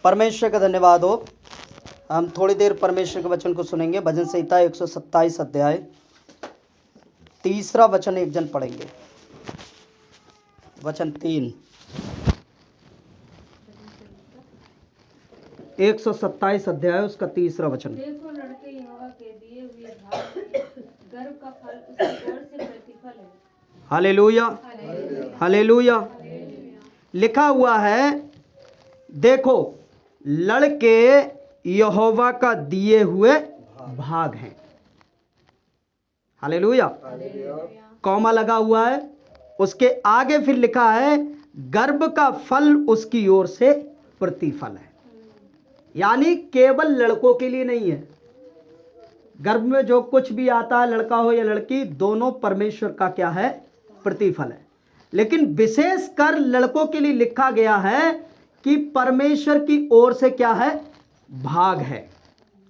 परमेश्वर का धन्यवाद हो। हम थोड़ी देर परमेश्वर के वचन को सुनेंगे। भजन संहिता 127 अध्याय 3 वचन एक जन पढ़ेंगे। वचन 3 127 अध्याय उसका 3 वचन। देखो लड़के यहोवा के दिए हुए भाग हैं, गर्भ का फल उसकी ओर से प्रतिफल है। Hallelujah, hallelujah. लिखा हुआ है, देखो लड़के यहोवा का दिए हुए भाग हैं। हालेलुया। कौमा लगा हुआ है, उसके आगे फिर लिखा है गर्भ का फल उसकी ओर से प्रतिफल है। यानी केवल लड़कों के लिए नहीं है। गर्भ में जो कुछ भी आता है, लड़का हो या लड़की, दोनों परमेश्वर का क्या है? प्रतिफल है। लेकिन विशेषकर लड़कों के लिए लिखा गया है कि परमेश्वर की ओर से क्या है? भाग है।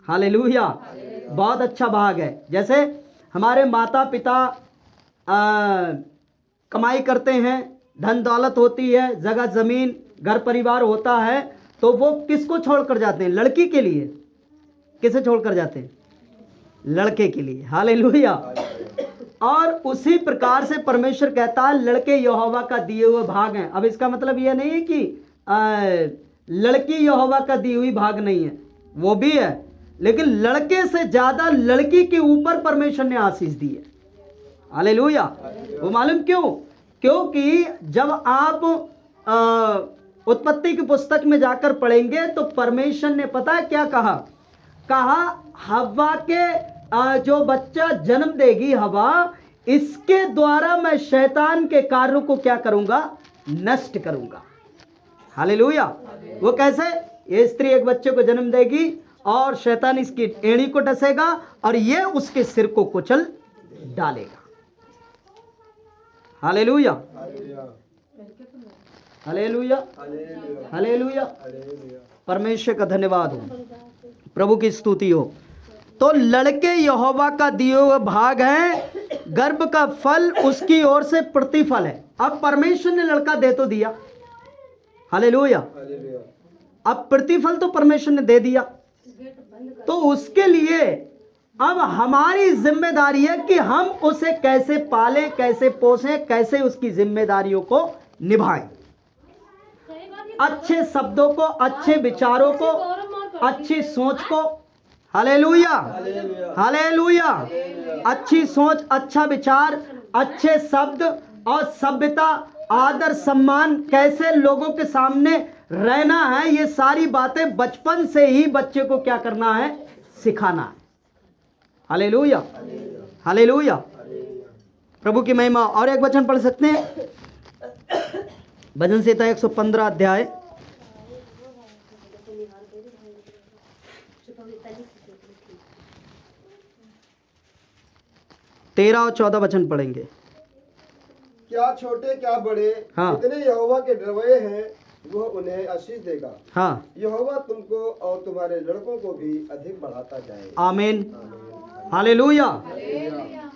हालेलुया। बहुत अच्छा भाग है। जैसे हमारे माता पिता कमाई करते हैं, धन दौलत होती है, जगह जमीन घर परिवार होता है, तो वो किसको छोड़कर जाते हैं? लड़की के लिए। किसे छोड़कर जाते हैं? लड़के के लिए। हालेलुया। और उसी प्रकार से परमेश्वर कहता है लड़के यहोवा का दिए हुए भाग हैं। अब इसका मतलब यह नहीं है कि लड़की यहोवा का दी हुई भाग नहीं है, वो भी है, लेकिन लड़के से ज्यादा लड़की के ऊपर परमेश्वर ने आशीष दी है। हालेलुया। वो मालूम क्यों? क्योंकि जब आप उत्पत्ति की पुस्तक में जाकर पढ़ेंगे तो परमेश्वर ने पता है क्या कहा हव्वा के जो बच्चा जन्म देगी हव्वा, इसके द्वारा मैं शैतान के कार्यों को क्या करूंगा? नष्ट करूंगा। हालेलुया। वो कैसे? ये स्त्री एक बच्चे को जन्म देगी और शैतान इसकी एड़ी को डसेगा और ये उसके सिर को कुचल डालेगा। Hallelujah, hallelujah, hallelujah. परमेश्वर का धन्यवाद हो, प्रभु की स्तुति हो। तो लड़के यहोवा का दिए हुए भाग हैं, गर्भ का फल उसकी ओर से प्रतिफल है। अब परमेश्वर ने लड़का दे तो दिया। हालेलुया। अब प्रतिफल तो परमेश्वर ने दे दिया, तो उसके लिए अब हमारी जिम्मेदारी है कि हम उसे कैसे पालें, कैसे पोसें, कैसे उसकी जिम्मेदारियों को निभाएं। अच्छे शब्दों को, अच्छे विचारों को, अच्छी सोच को। Hallelujah, hallelujah. अच्छी सोच, अच्छा विचार, अच्छे शब्द और सभ्यता, आदर सम्मान, कैसे लोगों के सामने रहना है, ये सारी बातें बचपन से ही बच्चे को क्या करना है? सिखाना है। Hallelujah, hallelujah. प्रभु की महिमा। और एक वचन पढ़ सकते हैं, भजन संहिता 115 अध्याय 13 और 14 वचन पढ़ेंगे। क्या छोटे क्या बड़े, हाँ। जितने यहोवा के डरवैये हैं वह उन्हें आशीष देगा। हाँ। यहोवा तुमको और तुम्हारे लड़कों को भी अधिक बढ़ाता जाएगा। आमीन, हालेलुया।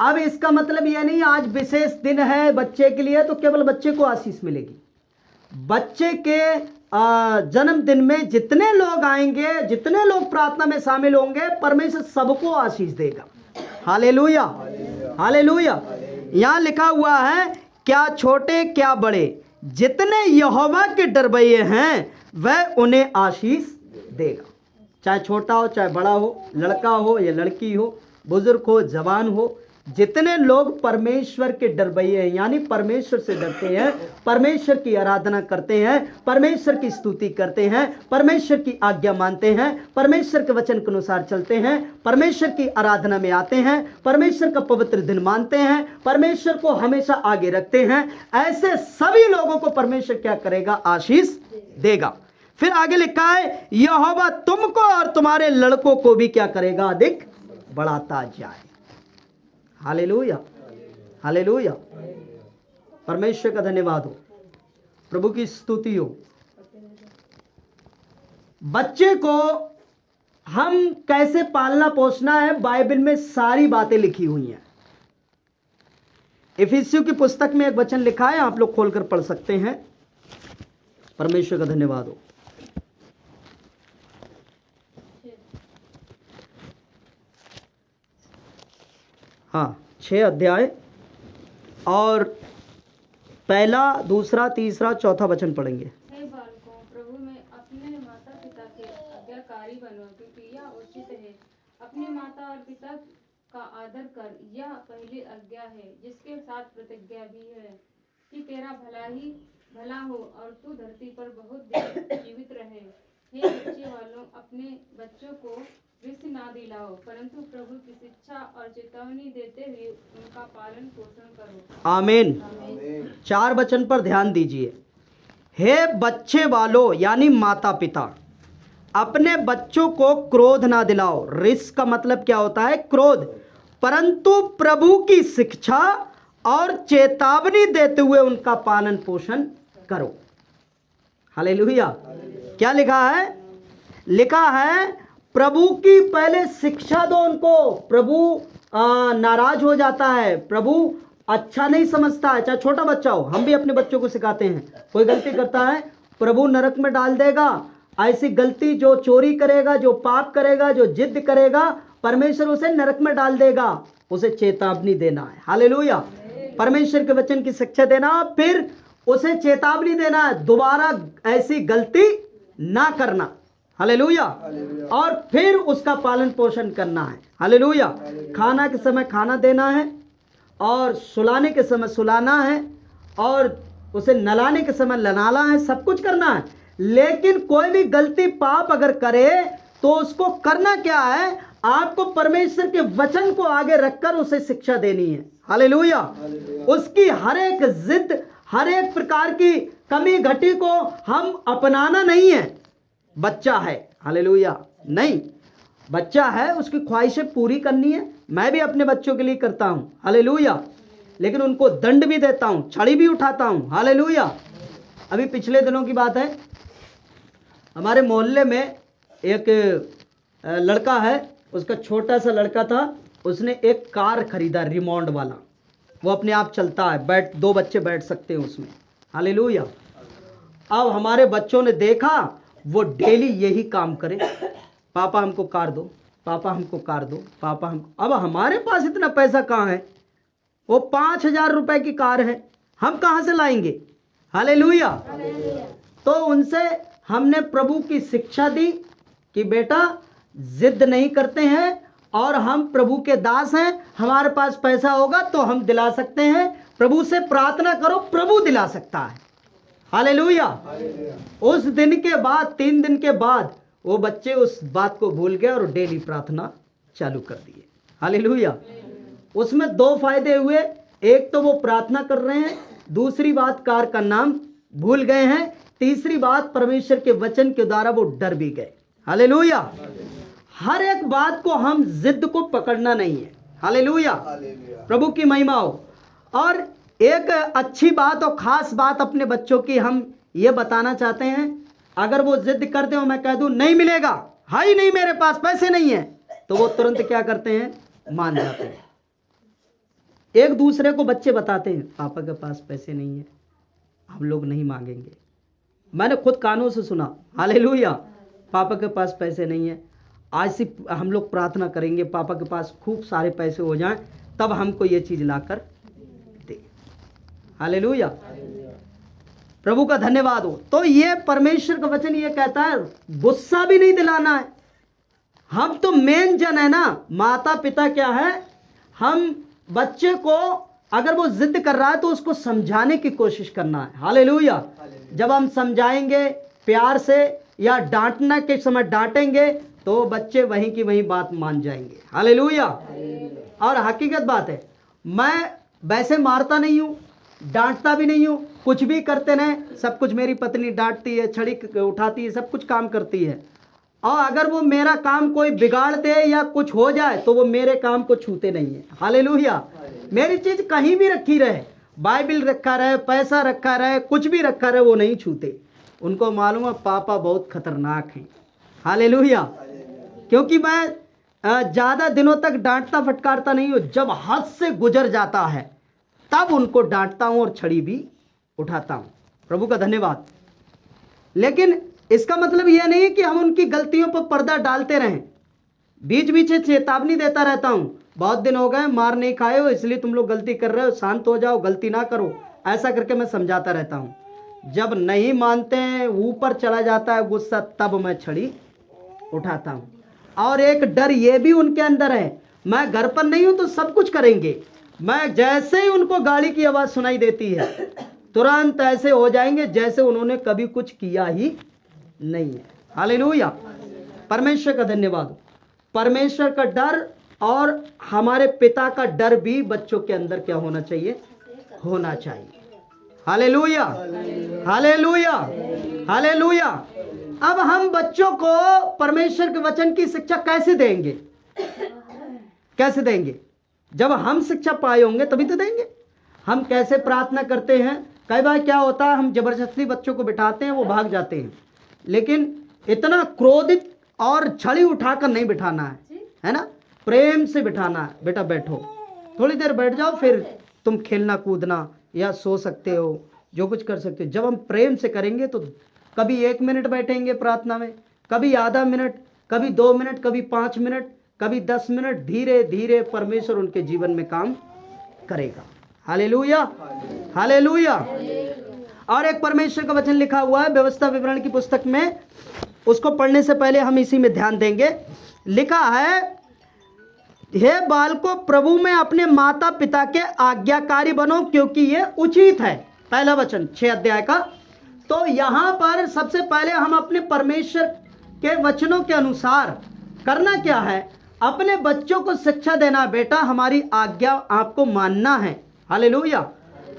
अब इसका मतलब यह नहीं आज विशेष दिन है बच्चे के लिए तो केवल बच्चे को आशीष मिलेगी। बच्चे के जन्मदिन में जितने लोग आएंगे, जितने लोग प्रार्थना में शामिल होंगे, परमेश्वर सबको आशीष देगा। Hallelujah, hallelujah. यहां लिखा हुआ है क्या छोटे क्या बड़े, जितने यहोवा के डरवैये हैं वह उन्हें आशीष देगा। चाहे छोटा हो चाहे बड़ा हो, लड़का हो या लड़की हो, बुजुर्ग हो जवान हो, जितने लोग परमेश्वर के डरवैये हैं, यानी परमेश्वर से डरते हैं, परमेश्वर की आराधना करते हैं, परमेश्वर की स्तुति करते हैं, परमेश्वर की आज्ञा मानते हैं, परमेश्वर के वचन के अनुसार चलते हैं, परमेश्वर की आराधना में आते हैं, परमेश्वर का पवित्र दिन मानते हैं, परमेश्वर को हमेशा आगे रखते हैं, ऐसे सभी लोगों को परमेश्वर क्या करेगा? आशीष देगा। फिर आगे लिखा है यहोवा तुमको और तुम्हारे लड़कों को भी क्या करेगा? अधिक बढ़ाता जाए। Hallelujah, hallelujah. परमेश्वर का धन्यवाद हो, प्रभु की स्तुति हो। बच्चे को हम कैसे पालना पोसना है, बाइबल में सारी बातें लिखी हुई हैं। इफिसियों की पुस्तक में एक वचन लिखा है, आप लोग खोलकर पढ़ सकते हैं। परमेश्वर का धन्यवाद हो। हाँ 6 अध्याय और पहला, दूसरा, तीसरा, चौथा वचन पढ़ेंगे। हे बालकों, प्रभु में अपने माता पिता के आज्ञाकारी बनो, क्योंकि यह उचित है। अपने माता और पिता का आदर कर, यह पहली आज्ञा है, जिसके साथ प्रतिज्ञा भी है, कि तेरा भला हो और तू धरती पर बहुत दिन जीवित रहे। हे बच्चे वालों, अपने बच्चों को विष ना दिलाओ, परंतु प्रभु की शिक्षा और चेतावनी देते हुए उनका पालन पोषण करो। आमीन। आमीन। 4 वचन पर ध्यान दीजिए। हे बच्चे वालों यानी माता पिता, अपने बच्चों को क्रोध ना दिलाओ। रिस का मतलब क्या होता है? क्रोध। परंतु प्रभु की शिक्षा और चेतावनी देते हुए उनका पालन पोषण करो। हालेलुया। क्या लिखा है? लिखा है प्रभु की पहले शिक्षा दो उनको। प्रभु नाराज हो जाता है, प्रभु अच्छा नहीं समझता है। चाहे छोटा बच्चा हो, हम भी अपने बच्चों को सिखाते हैं। कोई गलती करता है, प्रभु नरक में डाल देगा। ऐसी गलती जो चोरी करेगा, जो पाप करेगा, जो जिद करेगा, परमेश्वर उसे नरक में डाल देगा। उसे चेतावनी देना है। हालेलुया। परमेश्वर के वचन की शिक्षा देना, फिर उसे चेतावनी देना है, दोबारा ऐसी गलती ना करना। हालेलुया। और फिर उसका पालन पोषण करना है। हालेलुया। खाना के समय खाना देना है, और सुलाने के समय सुलाना है, और उसे नलाने के समय नलाना है। सब कुछ करना है। लेकिन कोई भी गलती पाप अगर करे तो उसको करना क्या है? आपको परमेश्वर के वचन को आगे रखकर उसे शिक्षा देनी है। हालेलुया। उसकी हर एक जिद, हर एक प्रकार की कमी घटी को हम अपनाना नहीं है। बच्चा है, हालेलुया, नहीं, बच्चा है, उसकी ख्वाहिशें पूरी करनी है। मैं भी अपने बच्चों के लिए करता हूं। हालेलुया। लेकिन उनको दंड भी देता हूं, छड़ी भी उठाता हूं। हालेलुया। अभी पिछले दिनों की बात है, हमारे मोहल्ले में एक लड़का है, उसका छोटा सा लड़का था, उसने एक कार खरीदा रिमोट वाला। वो अपने आप चलता है, 2 बच्चे बैठ सकते हैं उसमें। हालेलुया। अब हमारे बच्चों ने देखा वो डेली यही काम करे, पापा हमको कार दो, पापा हमको कार दो, पापा हमको। अब हमारे पास इतना पैसा कहाँ है? वो 5,000 रुपए की कार है, हम कहाँ से लाएंगे? हालेलुया। तो उनसे हमने प्रभु की शिक्षा दी कि बेटा जिद नहीं करते हैं, और हम प्रभु के दास हैं, हमारे पास पैसा होगा तो हम दिला सकते हैं। प्रभु से प्रार्थना करो, प्रभु दिला सकता है। हालेलुया। उस दिन के बाद, 3 दिन के बाद, वो बच्चे उस बात को भूल गए और डेली प्रार्थना चालू कर दिए। हालेलुया। उसमें 2 फायदे हुए। एक तो वो प्रार्थना कर रहे हैं, दूसरी बात कार का नाम भूल गए हैं, तीसरी बात परमेश्वर के वचन के द्वारा वो डर भी गए। हालेलुया। हर एक बात को हम जिद को पकड़ना नहीं है। हालेलुया। प्रभु की महिमा हो। और एक अच्छी बात और खास बात अपने बच्चों की हम ये बताना चाहते हैं, अगर वो जिद करते हो, मैं कह दूं नहीं मिलेगा, हाई नहीं, मेरे पास पैसे नहीं है, तो वो तुरंत क्या करते हैं? मान जाते हैं। एक दूसरे को बच्चे बताते हैं, पापा के पास पैसे नहीं है, हम लोग नहीं मांगेंगे। मैंने खुद कानों से सुना। हालेलुया। पापा के पास पैसे नहीं है, आज से हम लोग प्रार्थना करेंगे पापा के पास खूब सारे पैसे हो जाएं, तब हमको ये चीज लाकर दे। हालेलुया। प्रभु का धन्यवाद हो। तो ये परमेश्वर का वचन ये कहता है, गुस्सा भी नहीं दिलाना है। हम तो मेन जन है ना, माता पिता क्या है? हम बच्चे को अगर वो जिद कर रहा है तो उसको समझाने की कोशिश करना है। हालेलुया। जब हम समझाएंगे प्यार से या डांटने के समय डांटेंगे तो बच्चे वहीं की वहीं बात मान जाएंगे। हालेलुया। और हकीकत बात है, मैं वैसे मारता नहीं हूं, डांटता भी नहीं हूं, कुछ भी करते रहे, सब कुछ मेरी पत्नी डांटती है, छड़ी उठाती है, सब कुछ काम करती है। और अगर वो मेरा काम कोई बिगाड़ दे या कुछ हो जाए तो वो मेरे काम को छूते नहीं है। हालेलुया। मेरी चीज कहीं भी रखी रहे, बाइबल रखा रहे, पैसा रखा रहे, कुछ भी रखा रहे, वो नहीं छूते। उनको मालूम है पापा बहुत खतरनाक हैं। हालेलुया। क्योंकि मैं ज्यादा दिनों तक डांटता फटकारता नहीं हूं, जब हद से गुजर जाता है तब उनको डांटता हूं और छड़ी भी उठाता हूं। प्रभु का धन्यवाद। लेकिन इसका मतलब यह नहीं कि हम उनकी गलतियों पर पर्दा डालते रहें। बीच बीच चेतावनी देता रहता हूं, बहुत दिन हो गए मार नहीं खाए हो, इसलिए तुम लोग गलती कर रहे हो, शांत हो जाओ, गलती ना करो, ऐसा करके मैं समझाता रहता हूँ। जब नहीं मानते हैं, ऊपर चला जाता है गुस्सा, तब मैं छड़ी उठाता हूँ। और एक डर ये भी उनके अंदर है, मैं घर पर नहीं हूं तो सब कुछ करेंगे, मैं जैसे ही उनको गाड़ी की आवाज सुनाई देती है तुरंत ऐसे हो जाएंगे जैसे उन्होंने कभी कुछ किया ही नहीं है। हालेलुया, परमेश्वर का धन्यवाद। परमेश्वर का डर और हमारे पिता का डर भी बच्चों के अंदर क्या होना चाहिए? होना चाहिए। Hallelujah, hallelujah, hallelujah. अब हम बच्चों को परमेश्वर के वचन की शिक्षा कैसे देंगे? कैसे देंगे? जब हम शिक्षा पाए होंगे तभी तो देंगे। हम कैसे प्रार्थना करते हैं? कई बार क्या होता है, हम जबरदस्ती बच्चों को बिठाते हैं, वो भाग जाते हैं, लेकिन इतना क्रोधित और छड़ी उठाकर नहीं बिठाना है ना? प्रेम से बिठाना है, बेटा बैठो, थोड़ी देर बैठ जाओ, फिर तुम खेलना कूदना या सो सकते हो, जो कुछ कर सकते हो। जब हम प्रेम से करेंगे तो कभी 1 मिनट बैठेंगे प्रार्थना में, कभी आधा मिनट, कभी 2 मिनट, कभी 5 मिनट, कभी 10 मिनट। धीरे धीरे परमेश्वर उनके जीवन में काम करेगा। Hallelujah, hallelujah. और एक परमेश्वर का वचन लिखा हुआ है व्यवस्था विवरण की पुस्तक में, उसको पढ़ने से पहले हम इसी में ध्यान देंगे। लिखा है, हे बालकों प्रभु में अपने माता पिता के आज्ञाकारी बनो क्योंकि ये उचित है। पहला वचन 6 अध्याय का। तो यहां पर सबसे पहले हम अपने परमेश्वर के वचनों के अनुसार करना क्या है? अपने बच्चों को शिक्षा देना। बेटा हमारी आज्ञा आपको मानना है। हालेलुया।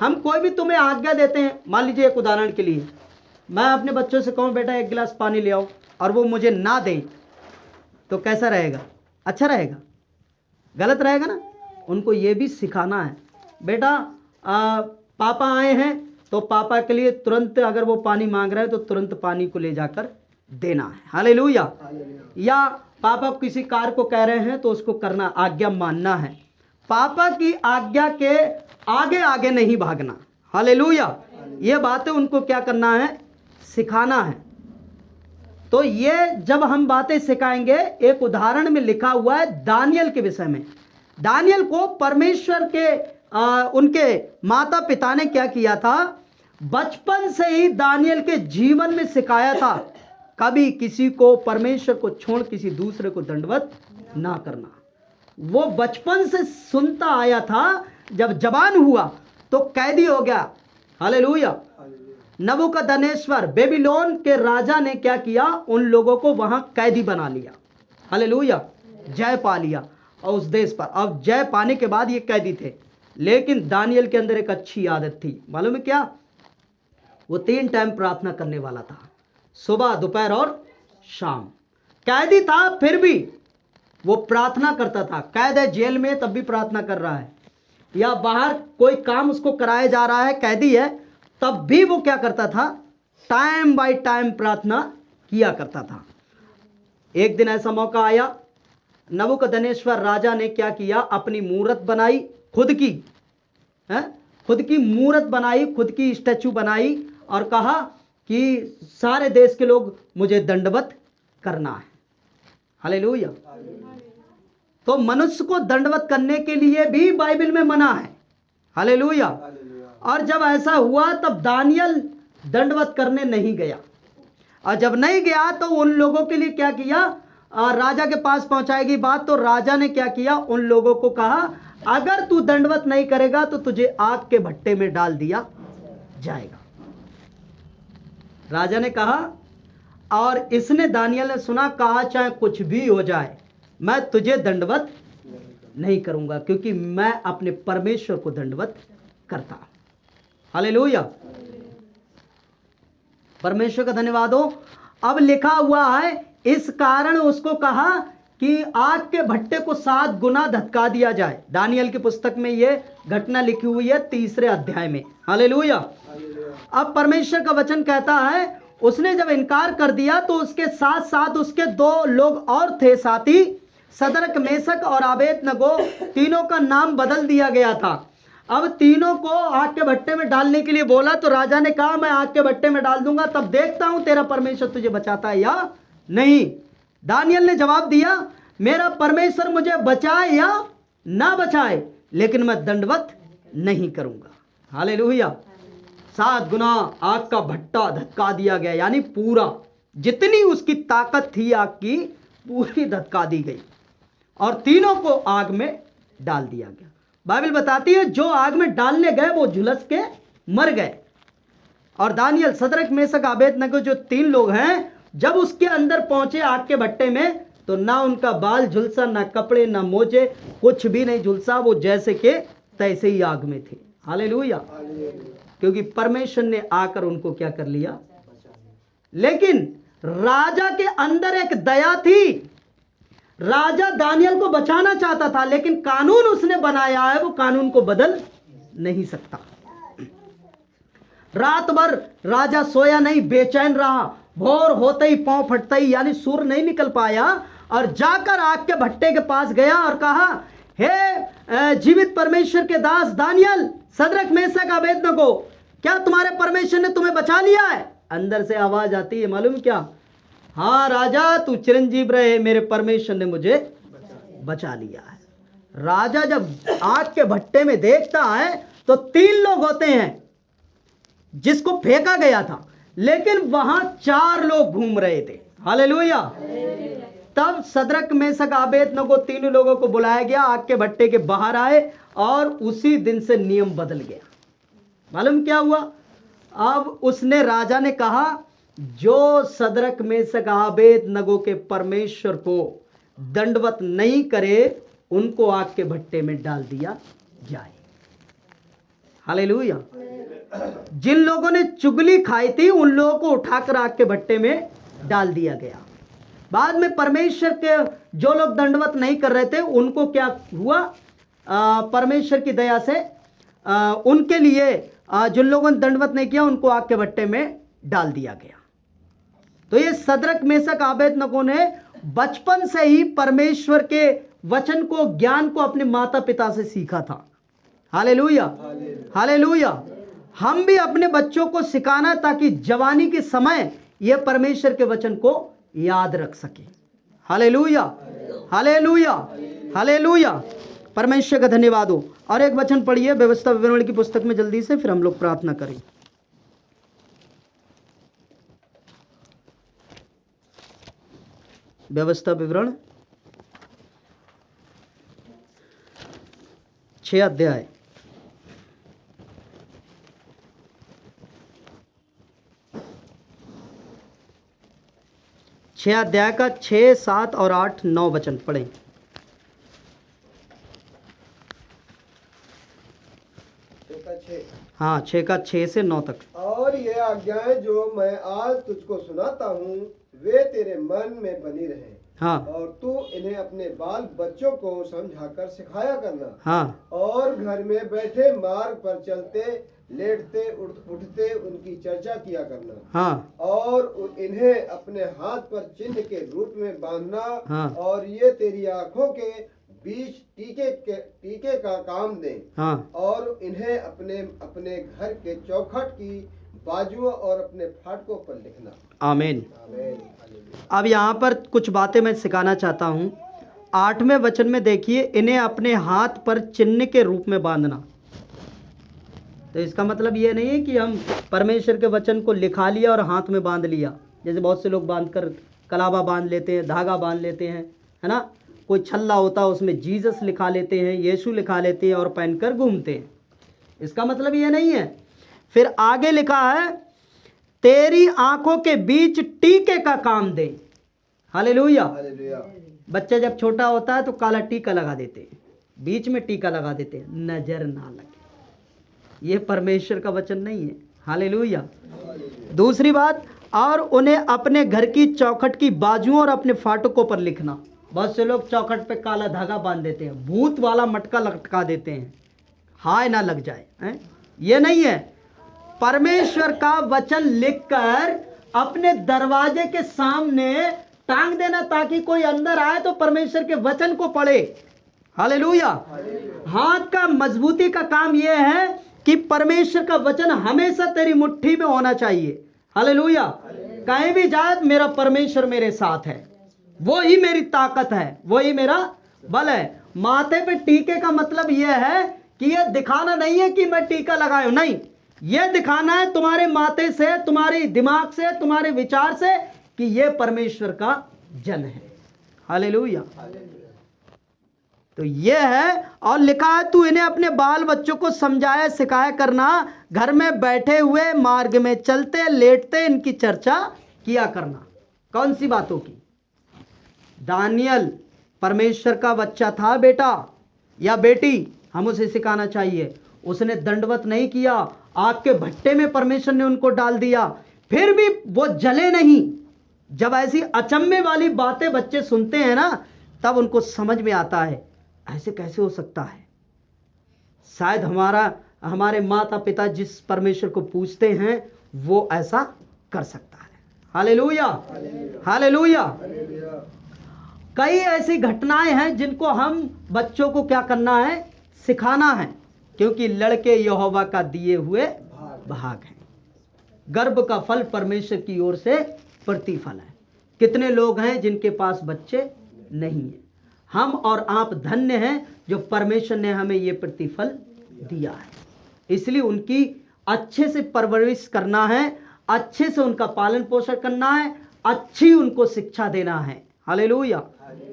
हम कोई भी तुम्हें आज्ञा देते हैं, मान लीजिए एक उदाहरण के लिए मैं अपने बच्चों से कहूं बेटा 1 गिलास पानी ले आओ, और वो मुझे ना दें, तो कैसा रहेगा? अच्छा रहेगा? गलत रहेगा ना? उनको ये भी सिखाना है, बेटा पापा आए हैं तो पापा के लिए तुरंत अगर वो पानी मांग रहे हैं तो तुरंत पानी को ले जाकर देना है। हालेलुया। या पापा किसी कार्य को कह रहे हैं तो उसको करना, आज्ञा मानना है। पापा की आज्ञा के आगे आगे नहीं भागना। हालेलुया। ये बातें उनको क्या करना है? सिखाना है। तो ये जब हम बातें सिखाएंगे, एक उदाहरण में लिखा हुआ है दानियल के विषय में। दानियल को परमेश्वर के उनके माता पिता ने क्या किया था? बचपन से ही दानियल के जीवन में सिखाया था, कभी किसी को परमेश्वर को छोड़ किसी दूसरे को दंडवत ना करना। वो बचपन से सुनता आया था, जब जवान हुआ तो कैदी हो गया। हालेलुया। नबूकदनेस्वर बेबीलोन के राजा ने क्या किया? उन लोगों को वहां कैदी बना लिया। हालेलुया। जय पा लिया और उस देश पर। अब जय पाने के बाद ये कैदी थे, लेकिन दानियल के अंदर एक अच्छी आदत थी। मालूम है क्या? वो 3 टाइम प्रार्थना करने वाला था, सुबह, दोपहर और शाम। कैदी था फिर भी वो प्रार्थना करता था। कैद है जेल में तब भी प्रार्थना कर रहा है, या बाहर कोई काम उसको कराया जा रहा है, कैदी है, तब भी वो क्या करता था? टाइम बाय टाइम प्रार्थना किया करता था। एक दिन ऐसा मौका आया, नबूकदनेस्वर राजा ने क्या किया? अपनी मूर्त बनाई, खुद की मूर्त बनाई, खुद की स्टैचू बनाई और कहा कि सारे देश के लोग मुझे दंडवत करना है। हालेलुया। तो मनुष्य को दंडवत करने के लिए भी बाइबल में मना है। हालेलुया। और जब ऐसा हुआ तब दानियल दंडवत करने नहीं गया, और जब नहीं गया तो उन लोगों के लिए क्या किया? राजा के पास पहुंचाएगी बात, तो राजा ने क्या किया? उन लोगों को कहा अगर तू दंडवत नहीं करेगा तो तुझे आग के भट्टे में डाल दिया जाएगा। राजा ने कहा, और इसने दानियल ने सुना, कहा चाहे कुछ भी हो जाए मैं तुझे दंडवत नहीं करूंगा, क्योंकि मैं अपने परमेश्वर को दंडवत करता। हालेलुया। परमेश्वर का धन्यवाद हो। अब लिखा हुआ है, इस कारण उसको कहा कि आग के भट्टे को 7 गुना धक्का दिया जाए। दानियल की पुस्तक में यह घटना लिखी हुई है 3 अध्याय में। हालेलुया। अब परमेश्वर का वचन कहता है, उसने जब इनकार कर दिया तो उसके साथ साथ उसके 2 लोग और थे साथी, सदरक, मेशक और आबेदनगो, तीनों का नाम बदल दिया गया था। अब तीनों को आग के भट्टे में डालने के लिए बोला, तो राजा ने कहा मैं आग के भट्टे में डाल दूंगा, तब देखता हूं तेरा परमेश्वर तुझे बचाता है या नहीं। दानियल ने जवाब दिया, मेरा परमेश्वर मुझे बचाए या ना बचाए, लेकिन मैं दंडवत नहीं करूंगा। हालेलुया। 7 गुना आग का भट्टा धक्का दिया गया, यानी पूरा जितनी उसकी ताकत थी आग की पूरी धक्का दी गई और तीनों को आग में डाल दिया गया। बाइबल बताती है जो आग में डालने गए वो झुलस के मर गए। और दानियल, सदरक, मेशक, अबेदनगो जो 3 लोग हैं, जब उसके अंदर पहुंचे आग के भट्टे में, तो ना उनका बाल झुलसा, ना कपड़े, ना मोजे, कुछ भी नहीं झुलसा। वो जैसे के तैसे ही आग में थे। हालेलुया। क्योंकि परमेश्वर ने आकर उनको क्या कर लिया। लेकिन राजा के अंदर एक दया थी। राजा दानियल को बचाना चाहता था, लेकिन कानून उसने बनाया है, वो कानून को बदल नहीं सकता। रात भर राजा सोया नहीं, बेचैन रहा। भोर होते ही, पांव फटते ही, यानी सूर्य नहीं निकल पाया, और जाकर आग के भट्टे के पास गया और कहा, हे जीवित परमेश्वर के दास दानियल, सदरक, मेशक, अबेदनगो, क्या तुम्हारे परमेश्वर ने तुम्हें बचा लिया है? अंदर से आवाज आती है, मालूम क्या? हाँ राजा, तू चिरंजीव रहे, मेरे परमेश्वर ने मुझे बचा लिया है। राजा जब आग के भट्टे में देखता है तो 3 लोग होते हैं जिसको फेंका गया था, लेकिन वहां 4 लोग घूम रहे थे। हालेलुया। तब सदरक, मेशक, अबेदनगो 3 लोगों को बुलाया गया, आग के भट्टे के बाहर आए, और उसी दिन से नियम बदल गया। मालूम क्या हुआ? अब उसने, राजा ने कहा, जो सदरक, मेशक, अबेदनगो के परमेश्वर को दंडवत नहीं करे, उनको आग के भट्टे में डाल दिया जाए। हालेलुया। जिन लोगों ने चुगली खाई थी उन लोगों को उठाकर आग के भट्टे में डाल दिया गया। बाद में परमेश्वर के जो लोग दंडवत नहीं कर रहे थे उनको क्या हुआ? परमेश्वर की दया से उनके लिए जिन लोगों ने दंडवत नहीं किया उनको आग के भट्टे में डाल दिया गया। तो ये सदरक, मेशक, अबेदनगो ने बचपन से ही परमेश्वर के वचन को, ज्ञान को अपने माता पिता से सीखा था। हालेलुया। हालेलुया। हम भी अपने बच्चों को सिखाना ताकि जवानी के समय ये परमेश्वर के वचन को याद रख सके। हालेलुया। हालेलुया। हालेलुया। परमेश्वर का धन्यवाद हो। और एक वचन पढ़िए व्यवस्था विवरण की पुस्तक में जल्दी से, फिर हम लोग प्रार्थना करें। व्यवस्था विवरण 6 अध्याय। छह अध्याय का 6, 7 और 8, 9 वचन पढ़ें। हाँ, 6 का 6 से 9 तक। और ये आज्ञाएं जो मैं आज तुझको सुनाता हूँ वे तेरे मन में बनी रहे। हाँ। और तू इन्हें अपने बाल बच्चों को समझाकर सिखाया करना। हाँ। और घर में बैठे मार्ग पर चलते लेटते उठते उनकी चर्चा किया करना। हाँ। और इन्हें अपने हाथ पर चिन्ह के रूप में बांधना। हाँ। और ये तेरी आंखों के बीच टीके का काम दे। हाँ। और इन्हें अपने अपने घर के चौखट की बाजुओं और अपने फाटकों पर लिखना। आमीन। आमीन। अब यहाँ पर कुछ बातें मैं सिखाना चाहता हूँ। 8वें वचन में देखिए, इन्हें अपने हाथ पर चिन्ह के रूप में बांधना। तो इसका मतलब ये नहीं है कि हम परमेश्वर के वचन को लिखा लिया और हाथ में बांध लिया, जैसे बहुत से लोग बांध कर कलावा बांध लेते हैं, धागा बांध लेते हैं, है ना। कोई छल्ला होता है उसमें जीसस लिखा लेते हैं, यीशु लिखा लेते हैं और पहनकर घूमते हैं। इसका मतलब ये नहीं है। फिर आगे लिखा है, तेरी आंखों के बीच टीके का काम दे। हालेलुया। हालेलुया। बच्चा जब छोटा होता है तो काला टीका लगा देते हैं, बीच में टीका लगा देते हैं, नजर ना लगे। ये परमेश्वर का वचन नहीं है। हालेलुया। दूसरी बात, और उन्हें अपने घर की चौखट की बाजुओं और अपने फाटकों पर लिखना। बहुत से लोग चौखट पे काला धागा बांध देते हैं, भूत वाला मटका लटका देते हैं, हाय ना लग जाए, हैं? ये नहीं है। परमेश्वर का वचन लिखकर अपने दरवाजे के सामने टांग देना ताकि कोई अंदर आए तो परमेश्वर के वचन को पढ़े। हालेलुया। हाथ का मजबूती का काम यह है कि परमेश्वर का वचन हमेशा तेरी मुट्ठी में होना चाहिए। हालेलुया। कहीं भी जाए मेरा परमेश्वर मेरे साथ है, वो ही मेरी ताकत है, वो ही मेरा बल है। माथे पे टीके का मतलब यह है कि यह दिखाना नहीं है कि मैं टीका लगाया, नहीं, यह दिखाना है तुम्हारे माथे से, तुम्हारे दिमाग से, तुम्हारे विचार से कि यह परमेश्वर का जन है। हालेलुया। तो यह है, और लिखा है तू इन्हें अपने बाल बच्चों को समझाया सिखाया करना, घर में बैठे हुए, मार्ग में चलते लेटते इनकी चर्चा किया करना। कौन सी बातों की? दानियल परमेश्वर का बच्चा था, बेटा या बेटी, हम उसे सिखाना चाहिए। उसने दंडवत नहीं किया, आग के भट्टे में परमेश्वर ने उनको डाल दिया, फिर भी वो जले नहीं। जब ऐसी अचंभे वाली बातें बच्चे सुनते हैं ना, तब उनको समझ में आता है ऐसे कैसे हो सकता है। शायद हमारे माता पिता जिस परमेश्वर को पूजते हैं वो ऐसा कर सकता है। Hallelujah, hallelujah. कई ऐसी घटनाएं हैं जिनको हम बच्चों को क्या करना है? सिखाना है, क्योंकि लड़के यहोवा का दिए हुए भाग हैं। गर्भ का फल परमेश्वर की ओर से प्रतिफल है। कितने लोग हैं जिनके पास बच्चे नहीं हैं? हम और आप धन्य हैं जो परमेश्वर ने हमें ये प्रतिफल दिया है। इसलिए उनकी अच्छे से परवरिश करना है, अच्छे से उनका पालन पोषण करना है, अच्छी उनको शिक्षा देना है। हालेलुया,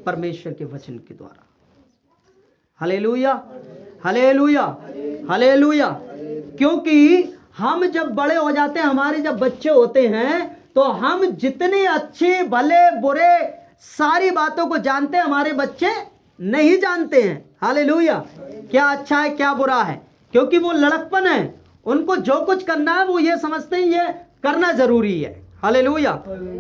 परमेश्वर के वचन के द्वारा। Hallelujah, hallelujah, hallelujah. क्योंकि हम जब बड़े हो जाते हैं, हमारे जब बच्चे होते हैं, तो हम जितने अच्छे भले बुरे सारी बातों को जानते हैं, हमारे बच्चे नहीं जानते हैं। हालेलुया, क्या अच्छा है क्या बुरा है, क्योंकि वो लड़कपन है। उनको जो कुछ करना है वो ये समझते हैं ये करना जरूरी है। हालेलुया,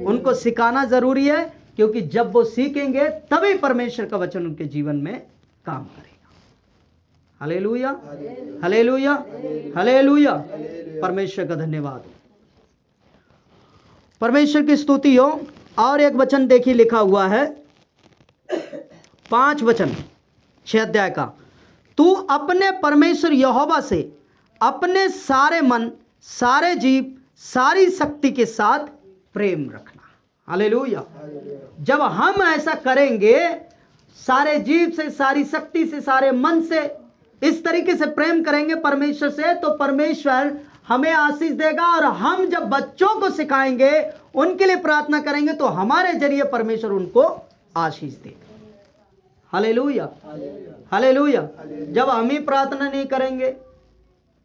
उनको सिखाना जरूरी है, क्योंकि जब वो सीखेंगे तभी परमेश्वर का वचन उनके जीवन में काम करेगा। Hallelujah, hallelujah, hallelujah. परमेश्वर का धन्यवाद हो, परमेश्वर की स्तुति हो। और एक वचन देखिए, लिखा हुआ है 5 वचन 6 अध्याय का, तू अपने परमेश्वर यहोवा से अपने सारे मन, सारे जीव, सारी शक्ति के साथ प्रेम रखना। हालेलुया। जब हम ऐसा करेंगे, सारे जीव से, सारी शक्ति से, सारे मन से, इस तरीके से प्रेम करेंगे परमेश्वर से, तो परमेश्वर हमें आशीष देगा। और हम जब बच्चों को सिखाएंगे, उनके लिए प्रार्थना करेंगे, तो हमारे जरिए परमेश्वर उनको आशीष देगा। Hallelujah, hallelujah. जब हम ही प्रार्थना नहीं करेंगे,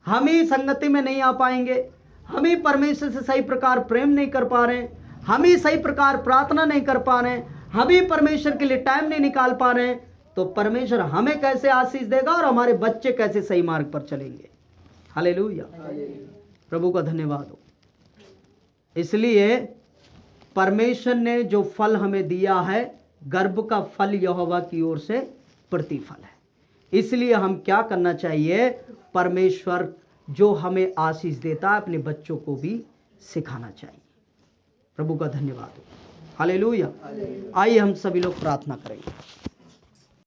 हम ही संगति में नहीं आ पाएंगे, हम ही परमेश्वर से सही प्रकार प्रेम नहीं कर पा रहे हैं, हम ही सही प्रकार प्रार्थना नहीं कर पा रहे हैं, हम ही परमेश्वर के लिए टाइम नहीं निकाल पा रहे हैं, तो परमेश्वर हमें कैसे आशीष देगा और हमारे बच्चे कैसे सही मार्ग पर चलेंगे। हालेलुया, प्रभु का धन्यवाद हो। इसलिए परमेश्वर ने जो फल हमें दिया है, गर्भ का फल यहोवा की ओर से प्रतिफल है। इसलिए हम क्या करना चाहिए? परमेश्वर जो हमें आशीष देता है, अपने बच्चों को भी सिखाना चाहिए। प्रभु का धन्यवाद हो। हालेलुया। आइए हम सभी लोग प्रार्थना करेंगे।